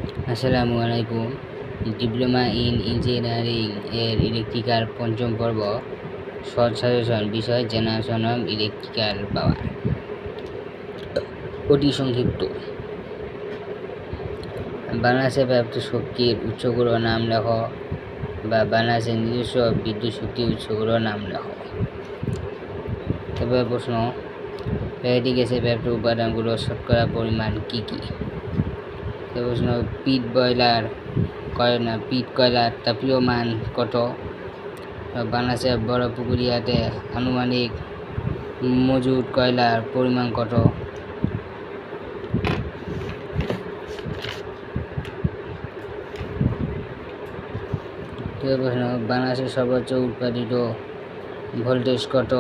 আসসালামু আলাইকুম। Diploma in engineering এর ইলেকট্রিক্যাল পঞ্চম পর্ব শর্ট সাজেশন বিষয় জেনারেশন অফ ইলেকট্রিক্যাল পাওয়ার। অতি সংক্ষিপ্ত। বাংলাদেশে ব্যাপ্ত শক্তির উৎসগুলোর নাম লেখ বা বাংলাদেশের নিজস্ব বিদ্যুৎ শক্তির উৎসগুলোর নাম লেখ। তবে প্রশ্ন, প্রাকৃতিক গ্যাসে ব্যাপ্ত উপাদানগুলোর শতকরা পরিমাণ কী কী? প্রশ্ন, পিট কয়লার তাপীয় মান কত? বাংলাদেশের বড় পুকুরিয়াতে আনুমানিক মজুদ কয়লার পরিমাণ কত? প্রশ্ন, বাংলাদেশের সর্বোচ্চ উৎপাদিত ভোল্টেজ কত?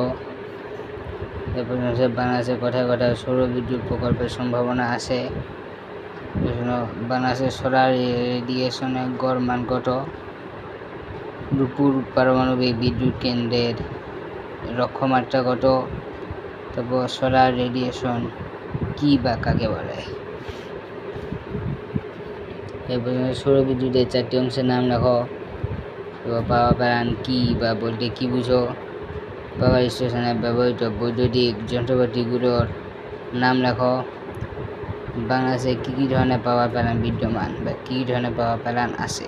প্রশ্ন হচ্ছে, বাংলাদেশে কোথায় কোথায় সৌর বিদ্যুৎ প্রকল্পের সম্ভাবনা আছে? প্রশ্ন, বাংলাদেশের সোলার রেডিয়েশনের গড় মান কত? রূপপুর পারমাণবিক বিদ্যুৎ কেন্দ্রের লক্ষ্যমাত্রা কত? তারপর সোলার রেডিয়েশন কি বা কাকে বলে? এরপর সৌর বিদ্যুতের 4টি অংশের নাম লেখো। পাওয়ার প্ল্যান্ট কি বা বলতে কি বুঝো? পাওয়ার স্টেশনে ব্যবহৃত বৈদ্যুতিক যন্ত্রপাতিগুলোর নাম লেখো। বাংলাদেশে কী কী ধরনের পাওয়ার প্ল্যান্ট বিদ্যমান বা কী ধরনের পাওয়ার প্ল্যান্ট আছে?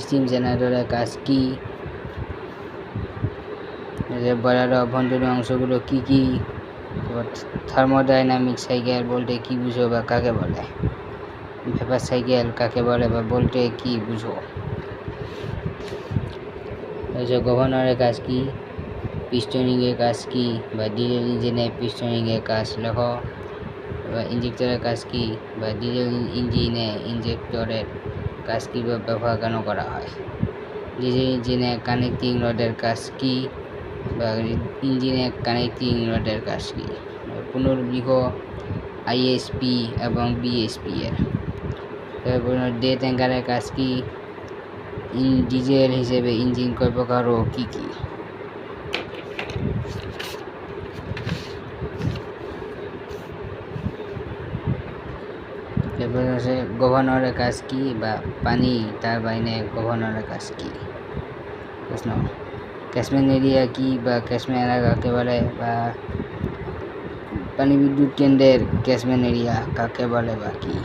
স্টিম জেনারেটরের কাজ কি? বয়লারের অভ্যন্তরীণ অংশগুলো কি কি? থার্মোডাইনামিক সাইকেল বলতে কি বুঝো বা কাকে বলে? ভেপার সাইকেল কাকে বলে বা বলতে কি বুঝো? গভর্নরের কাজ কি? পিস্টনিংয়ের কাজ কি বা ডিজেল ইঞ্জিনের পিস্টনিংয়ের কাজ লেখো। ইঞ্জেক্টরের কাজ কি বা ডিজেল ইঞ্জিনে ইঞ্জেক্টরের কাজ কি বা ব্যবহার কেন করা হয়? ডিজেল ইঞ্জিনে কানেক্টিং রডের কাজ কি বা ইঞ্জিনের কানেক্টিং রডের কাজ কি? পুনর্লিখ আইএসপি এবং বিএসপি এর। ডে ট্যাঙ্কারের কাজ কি? ডিজেল হিসেবে ইঞ্জিন কয় প্রকার ও কী কী? এরপর হচ্ছে গভর্নরের কাজ কি বা পানি টারবাইনের গভর্নরের কাজ কি? প্রশ্ন, ক্যাচমেন্ট এরিয়া কি বা ক্যাচমেন্ট এলাকা কাকে বলে বা পানি বিদ্যুৎ কেন্দ্রের ক্যাচমেন্ট এরিয়া কাকে বলে বা কি?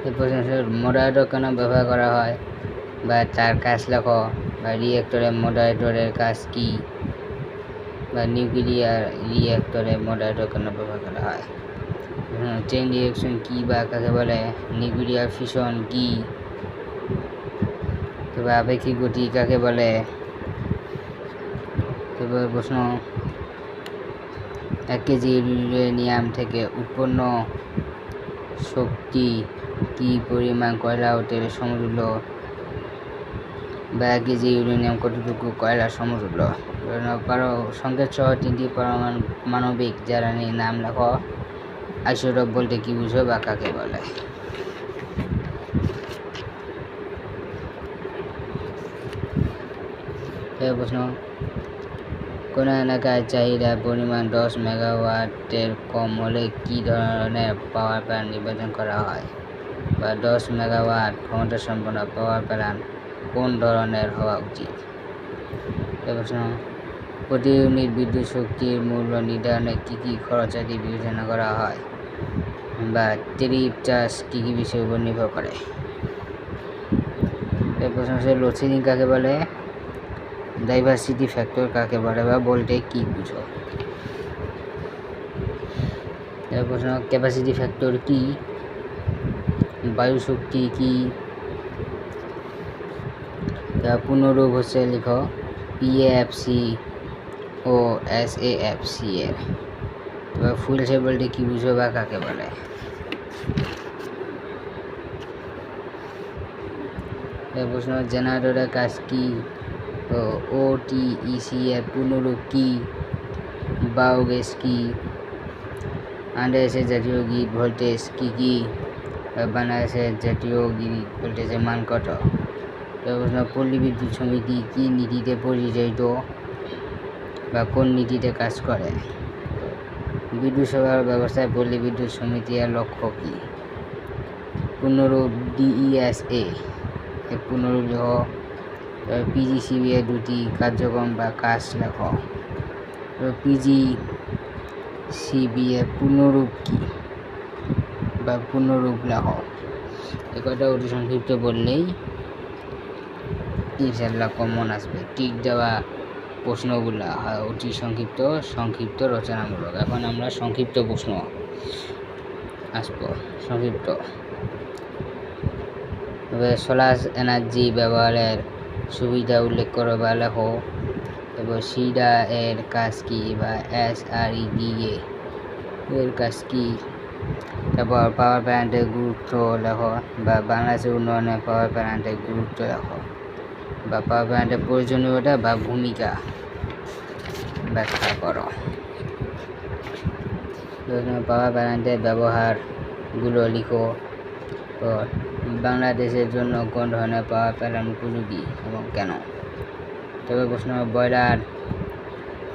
এরপর মডারেটর কেন ব্যবহার করা হয় বা তার কাজ লেখো। বা মডারেটরের কাজ কি বা নিউক্লিয়ার রিঅ্যাক্টরে মডারেটর কেন ব্যবহার করা হয়? চেইন রিঅ্যাকশন কি বা কাকে বলে? নিউক্লিয়ার ফিশন কি? তবে আপেক্ষিক গতি কাকে বলে? তবে প্রশ্ন, 1 কেজি ইউরেনিয়াম থেকে উৎপন্ন শক্তি কি পরিমাণ কয়লা ও তেলের সমতুল্য? বা 1 কেজি ইউরেনিয়াম কতটুকু কয়লার সমতুল্য? সংকেত সহ 3টি পারমাণবিক জ্বালানির নাম লেখো। আইসোটোপ বলতে কি বুঝো বা কাকে বলে? প্রশ্ন, কোন এলাকায় চাহিদার পরিমাণ 10 মেগাওয়াটের কম হলে কী ধরনের পাওয়ার প্ল্যান্ট নির্বাচন করা হয়? বা 10 মেগাওয়াট ক্ষমতাসম্পন্ন পাওয়ার প্ল্যান্ট কোন ধরনের হওয়া উচিত? প্রশ্ন, প্রতি ইউনিট বিদ্যুৎ শক্তির মূল্য নির্ধারণে কী কী খরচাদি বিবেচনা করা হয়? বা ট্যারিফ চার্জ কী কী বিষয়ের উপর নির্ভর করে? প্রশ্ন হচ্ছে, লোডশেডিং কাকে বলে? ডাইভার্সিটি ফ্যাক্টর কাকে বলে বা বলতে কি বুঝো? প্রশ্ন, ক্যাপাসিটি ফ্যাক্টর কি? বায়ু শক্তি কি? পুনরূপ হচ্ছে লিখো পিএফসি ও এসএএফসি এর। ফুয়েল সেল বলতে কি বুঝো বা কাকে বলে? প্রশ্ন, জেনারেটরের কাজ কি? ওটিইসি এর পুনরূপ কি? বায়োগ্যাস কি? বাংলাদেশের জাতীয় গ্রিড ভোল্টেজ কি কি? বাংলাদেশের জাতীয় গ্রিড ভোল্টেজের মান কত? প্রশ্ন, পল্লী বিদ্যুৎ সমিতি কি নীতিতে পরিচালিত বা কোন নীতিতে কাজ করে? বিদ্যুৎ সরবরাহ ব্যবস্থায় পল্লী বিদ্যুৎ সমিতির লক্ষ্য কী? পুনরূপ DESA এর পুনরূপ লেখ। PGCB এর দুটি কার্যক্রম বা কাজ লেখ। PGCB এর পুনরূপ কী বা পুনরূপ লেখ। এ কটা অতি সংক্ষিপ্ত বললেই ইনশাল্লাহ কমন আসবে। টিক দেওয়া প্রশ্নগুলা হয় অতি সংক্ষিপ্ত রচনামূলক। এখন আমরা সংক্ষিপ্ত প্রশ্ন আসব। সংক্ষিপ্ত সোলার এনার্জি ব্যবহারের সুবিধা উল্লেখ করো বা লেখো। তারপর সিডা এর কাজ কি বা SREDA এর কাজ কি। তারপর পাওয়ার প্ল্যান্টের গুরুত্ব লেখো বা বাংলাদেশের উন্নয়নে পাওয়ার প্ল্যান্টের গুরুত্ব লেখো বা পাওয়ার প্ল্যান্টের প্রয়োজনীয়তা বা ভূমিকা ব্যাখ্যা করো। পাওয়ার প্ল্যান্টের ব্যবহারগুলো লিখো। তো বাংলাদেশের জন্য কোন ধরনের পাওয়ার প্ল্যান্ট উপযোগী এবং কেন। তবে প্রশ্ন, বয়লার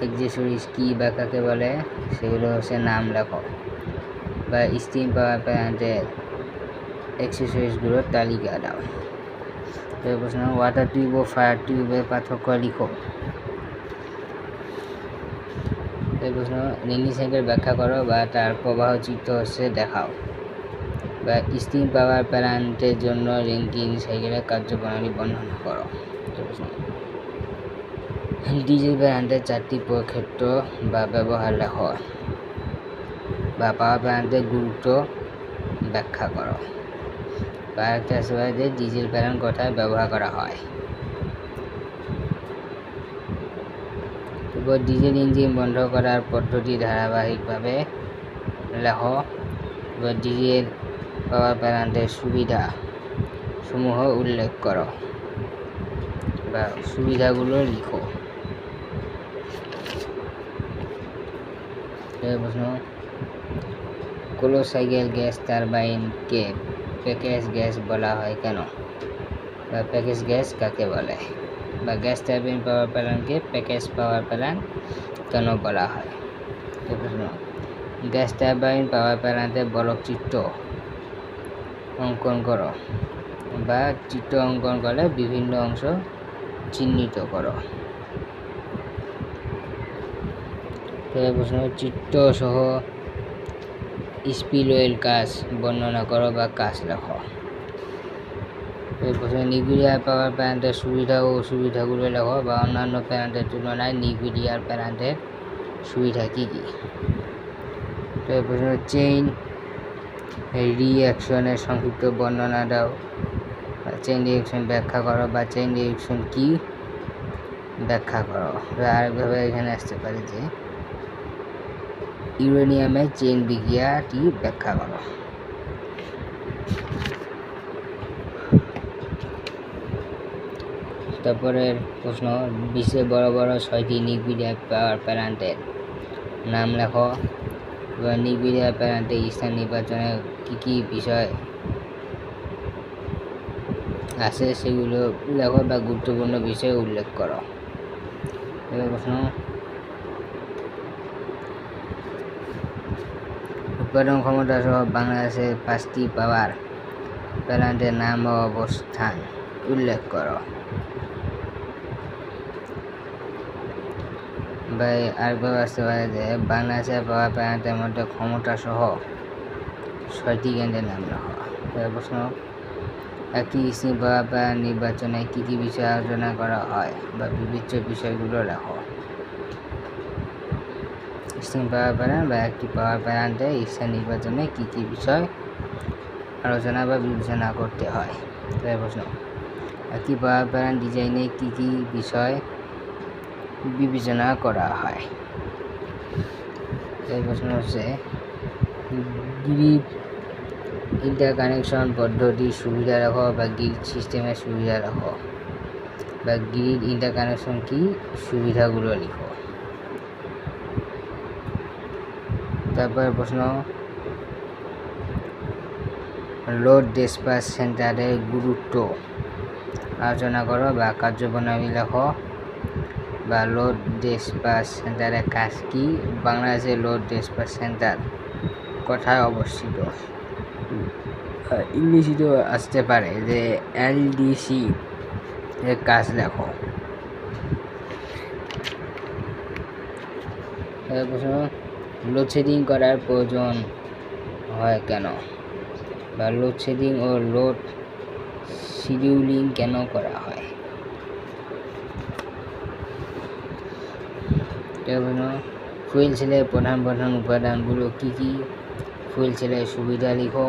এক্সেসরিজ কি বা কাকে বলে, সেগুলো হচ্ছে নাম লেখো। বা স্টিম পাওয়ার প্ল্যান্টের এক্সেসরিজগুলোর তালিকা দাও। তবে প্রশ্ন, ওয়াটার টিউব ও ফায়ার টিউবের পার্থক্য লিখো। এই প্রশ্ন, রিংগিং সাইকেল ব্যাখ্যা করো বা তার প্রবাহ চিত্র হচ্ছে দেখাও। বা স্টিম পাওয়ার প্ল্যান্টের জন্য রিংগিং সাইকেলের কার্যপ্রণালী বর্ণনা করো। ডিজেল প্ল্যান্টের 4টি ক্ষেত্র বা ব্যবহার লেখো। বা পাওয়ার প্ল্যান্টের গুরুত্ব ব্যাখ্যা করো। বা আরেকটা আছে ডিজেল প্ল্যান্ট কোথায় ব্যবহার করা হয়। এরপর ডিজেল ইঞ্জিন বন্ধ করার পদ্ধতি ধারাবাহিকভাবে লেখো। এবার ডিজেল পাওয়ার প্ল্যান্টের সুবিধা সমূহ উল্লেখ করো বা সুবিধাগুলো লিখো। প্রশ্ন, ক্লোজ সাইকেল গ্যাস টারবাইনকে প্যাকেজ গ্যাস বলা হয় কেন? বা প্যাকেজ গ্যাস কাকে বলে? বা গ্যাস টারবাইন পাওয়ার প্ল্যান্টকে প্যাকেজ পাওয়ার প্ল্যান্ট কেন বলা হয়? প্রশ্ন, গ্যাস টারবাইন পাওয়ার প্ল্যান্টের বলক চিত্র অঙ্কন করো বা চিত্র অঙ্কন করে বিভিন্ন অংশ চিহ্নিত করো। প্রশ্ন, চিত্র সহ স্পিলওয়ের কাজ বর্ণনা করো বা কাজ লেখো। প্রশ্ন, নিউক্লিয়ার পাওয়ার প্ল্যান্টের সুবিধা ও অসুবিধাগুলো লেখো বা অন্যান্য প্ল্যান্টের তুলনায় নিউক্লিয়ার প্ল্যান্টের সুবিধা কী কী। প্রশ্ন, চেইন রিঅ্যাকশনের সংক্ষিপ্ত বর্ণনা দাও। চেইন রিঅ্যাকশন ব্যাখ্যা করো বা চেইন রিঅ্যাকশন কি ব্যাখ্যা করো। আরেকভাবে এখানে আসতে পারে যে ইউরেনিয়ামের চেইন বিক্রিয়াটি ব্যাখ্যা করো। তারপরের প্রশ্ন, বিশ্বের বড় বড় 6টি নিউক্লিয়ার পাওয়ার প্ল্যান্টের নাম লেখো। বা নিউক্লিয়ার প্ল্যান্টের স্থান নির্বাচনে কী কী বিষয় আছে সেগুলো লেখো বা গুরুত্বপূর্ণ বিষয় উল্লেখ করো। এবার প্রশ্ন, উৎপাদন ক্ষমতা সহ বাংলাদেশের 5টি পাওয়ার প্ল্যান্টের নাম ও অবস্থান উল্লেখ করো। বা আরেকভাবে আসতে পারে যে বাংলাদেশের পাওয়ার প্ল্যান্টের মধ্যে ক্ষমতা সহ 6টি কেন্দ্রের নাম লেখো। প্রশ্ন, একটি স্টিম পাওয়ার প্ল্যান্ট নির্বাচনে কী কী বিষয় আলোচনা করা হয় বা বিবেচ্য বিষয়গুলো লেখো। স্টিম পাওয়ার প্ল্যান্ট বা একটি পাওয়ার প্ল্যান্টের স্থান নির্বাচনে কী কী বিষয় আলোচনা বা বিবেচনা করতে হয়। প্রশ্ন, একটি পাওয়ার প্ল্যান্ট ডিজাইনে কী কী বিষয় বিবেচনা করা হয়। প্রশ্ন হচ্ছে গ্রিড ইন্টারকানেকশন পদ্ধতির সুবিধা লেখো বা গ্রিড সিস্টেমের সুবিধা লেখো। বা গ্রিড ইন্টারকানেকশন কি সুবিধাগুলো লিখো। তারপরে প্রশ্ন, লোড ডিসপ্যাচ সেন্টারের গুরুত্ব আলোচনা করো বা কার্যপ্রণালী লেখো। বা লোড ডিসপ্যাচ সেন্টারের কাজ কি? বাংলাদেশের লোড ডিসপ্যাচ সেন্টার কোথায় অবস্থিত? ইংলিশেও আসতে পারে যে এলডিসি এর কাজ লেখো। লোডশেডিং করার প্রয়োজন হয় কেন? বা লোডশেডিং ও লোড শিডিউলিং কেন করা হয়? ফুয়েল সেলের প্রধান উপাদানগুলো কি কি? ফুয়েল সেলের সুবিধা লিখো।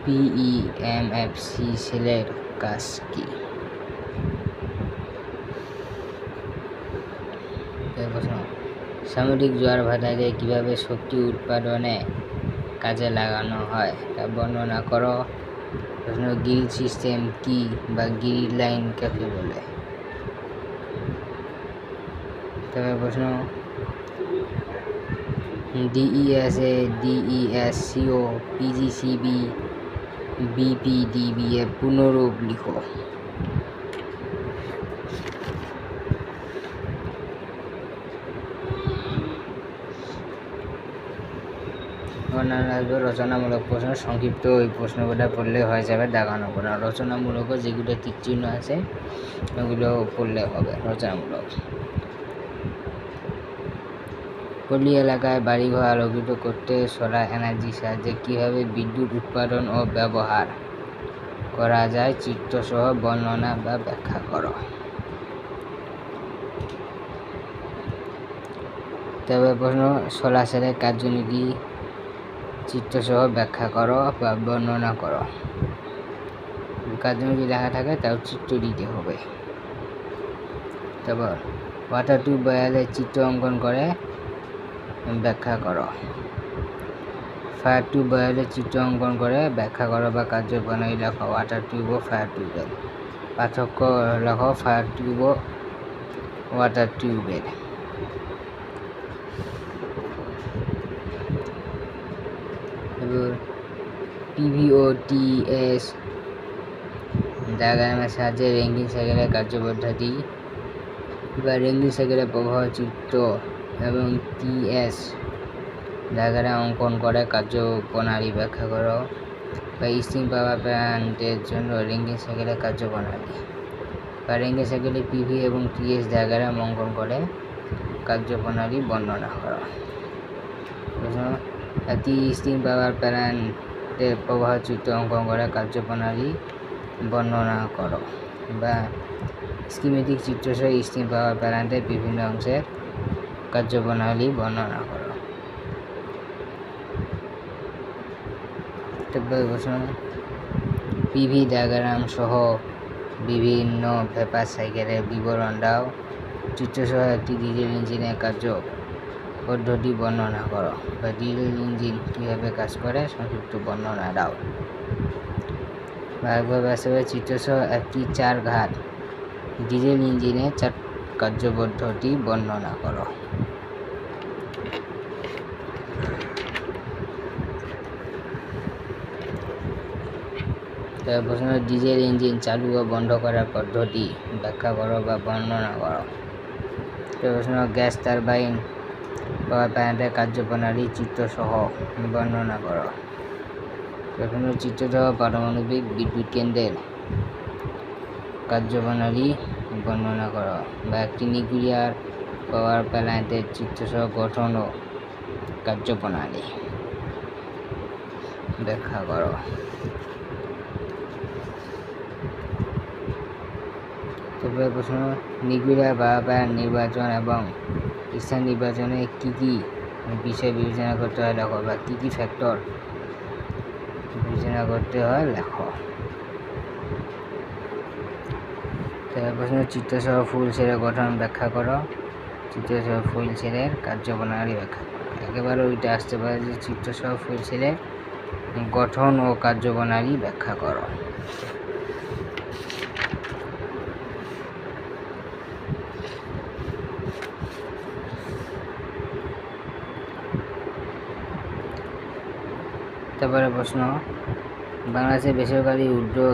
পিইএমএফসি সেলের কাজ কি? সামুদ্রিক জোয়ার ভাটাকে কিভাবে শক্তি উৎপাদনে কাজে লাগানো হয় তা বর্ণনা করো। গ্রিড সিস্টেম কি বা গ্রিড লাইন কাকে বলে? তবে প্রশ্ন ডিইএসএ, ডিইএসসিও, পিজিসিবি, বিপিডিবি এর পুনরূপ লিখো। রচনামূলক প্রশ্ন সংক্ষিপ্ত ওই প্রশ্নগুলো পড়লে হয়ে যাবে, দেখানো কোনো রচনামূলক যেগুলো টিক চিহ্ন আছে ওগুলো পড়লে হবে রচনামূলক। পল্লী এলাকায় বাড়িঘর আলোকিত করতে সোলার এনার্জির সাহায্যে কীভাবে বিদ্যুৎ উৎপাদন ও ব্যবহার করা যায় চিত্রসহ বর্ণনা বা ব্যাখ্যা করো। তবে প্রশ্ন সোলার সেলের কার্যনীতি চিত্রসহ ব্যাখ্যা করো বা বর্ণনা করো। কার্যনীতি লেখা থাকে তাও চিত্র দিতে হবে। তারপর ওয়াটার টিউব বয়ালে চিত্র অঙ্কন করে ব্যাখ্যা করো। ফায়ার টিউব বয়ালে চিত্র অঙ্কন করে ব্যাখ্যা করো বা কার্যপ্রণালী লেখো। ওয়াটার টিউব ও ফায়ার টিউবের পার্থক্য লেখো। ফায়ার টিউব ও ওয়াটার টিউবের পিভিওটিএস ডায়াগ্রামের সাহায্যে রেঞ্জিং সাইকেলের কার্যপদ্ধতি বা রেঞ্জিং সাইকেলের প্রবাহ চিত্র এবং টিএস ডায়াগ্রাম অঙ্কন করে কার্যপ্রণালী ব্যাখ্যা করো। বা স্টিম পাওয়ার প্ল্যান্টের জন্য রেঞ্জিং সাইকেলের কার্যপ্রণালী বা রেঞ্জিং সাইকেলে পিভি এবং টিএস ডায়াগ্রাম অঙ্কন করে কার্যপ্রণালী বর্ণনা করো। একটি স্টিম পাওয়ার প্ল্যান্টের প্রবাহ চিত্র অঙ্কন করে কার্যপ্রণালী বর্ণনা করো। বা স্কিমেটিক চিত্রসহ স্টিম পাওয়ার প্ল্যান্টের বিভিন্ন অংশের কার্যপ্রণালী বর্ণনা করো। পিভি ডায়াগ্রাম সহ বিভিন্ন ভেপার সাইকেলের বিবরণ দাও। চিত্রসহ একটি ডিজেল ইঞ্জিনের কার্য পদ্ধতি বর্ণনা করো। বা ডিজেল ইঞ্জিন কীভাবে কাজ করে সংক্ষিপ্ত বর্ণনা দাও। বাস্তবে চিত্রসহ একটি 4 ঘাট ডিজেল ইঞ্জিনের 4 কার্যপদ্ধতি বর্ণনা করো। প্রশ্ন ডিজেল ইঞ্জিন চালু ও বন্ধ করার পদ্ধতি ব্যাখ্যা করো বা বর্ণনা করো। প্রশ্ন গ্যাস টারবাইন পাওয়ার প্ল্যান্টের কার্যপ্রণালী চিত্রসহ বর্ণনা করো। প্রশ্ন চিত্রসহ পারমাণবিক বিদ্যুৎ কেন্দ্রের কার্যপ্রণালী বর্ণনা করো। বা একটি নিউক্লিয়ার পাওয়ার প্ল্যান্টের চিত্রসহ গঠন ও কার্যপ্রণালী ব্যাখ্যা করো। তবে প্রশ্ন নিউক্লিয়ার পাওয়ার প্ল্যান্ট নির্বাচন এবং স্থান নির্বাচনে কী কী বিষয় বিবেচনা করতে হয় লেখো। বা কী কী ফ্যাক্টর বিবেচনা করতে হয় লেখো। তবে প্রশ্ন চিত্রসহ ফুল সেলের গঠন ব্যাখ্যা করো। চিত্রসহ ফুল সেলের কার্যপ্রণালী ব্যাখ্যা করো। একেবারে ওইটা আসতে পারে যে চিত্রসহ ফুল সেলের গঠন ও কার্যপ্রণালী ব্যাখ্যা করো। তারপরে প্রশ্ন বাংলাদেশের বেসরকারি উদ্যোগ